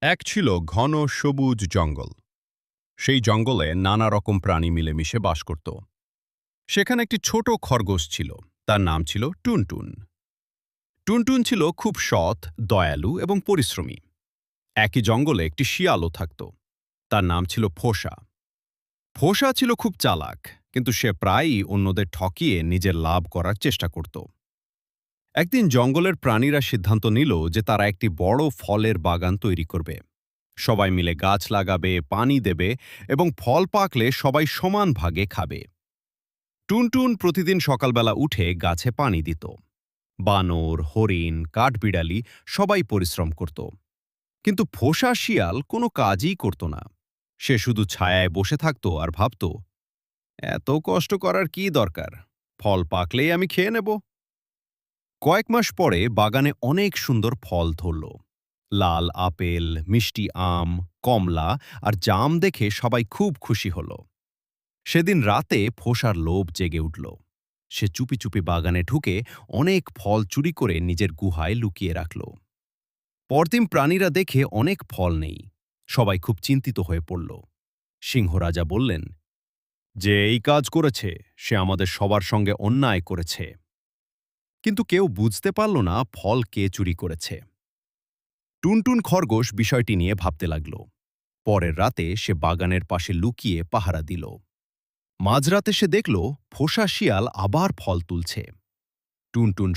এক ছিল ঘন সবুজ জঙ্গল। সেই জঙ্গলে নানা রকম প্রাণী মিলেমিশে বাস করত। সেখানে একটি ছোট খরগোশ ছিল। তার নাম ছিল টুনটুন। টুনটুন ছিল খুব সৎ, দয়ালু এবং পরিশ্রমী। একই জঙ্গলে একটি শিয়ালও থাকত। তার নাম ছিল ফোসা। ফোসা ছিল খুব চালাক, কিন্তু সে প্রায়ই অন্যদের ঠকিয়ে নিজের লাভ করার চেষ্টা করত। একদিন জঙ্গলের প্রাণীরা সিদ্ধান্ত নিল যে তারা একটি বড় ফলের বাগান তৈরি করবে। সবাই মিলে গাছ লাগাবে, পানি দেবে এবং ফল পাকলে সবাই সমান ভাগে খাবে। টুনটুন প্রতিদিন সকালবেলা উঠে গাছে পানি দিত। বানর, হরিণ, কাঠবিড়ালি সবাই পরিশ্রম করত। কিন্তু ফোসা শিয়াল কোনো কাজই করত না। সে শুধু ছায়ায় বসে থাকত আর ভাবত, এত কষ্ট করার কি দরকার, ফল পাকলেই আমি খেয়ে নেব। কয়েক মাস পরে বাগানে অনেক সুন্দর ফল ধরল। লাল আপেল, মিষ্টি আম, কমলা আর জাম দেখে সবাই খুব খুশি হল। সেদিন রাতে ফোসার লোভ জেগে উঠল। সে চুপি চুপি বাগানে ঢুকে অনেক ফল চুরি করে নিজের গুহায় লুকিয়ে রাখল। পরদিন প্রাণীরা দেখে অনেক ফল নেই। সবাই খুব চিন্তিত হয়ে পড়ল। সিংহরাজা বললেন, যে এই কাজ করেছে সে আমাদের সবার সঙ্গে অন্যায় করেছে। কিন্তু কেউ বুঝতে পারল না ফল কে চুরি করেছে। টুনটুন খরগোশ বিষয়টি নিয়ে ভাবতে লাগল। পরের রাতে সে বাগানের পাশে লুকিয়ে পাহারা দিল। মাঝরাতে সে দেখল ফোসা শিয়াল আবার ফল তুলছে। টুনটুন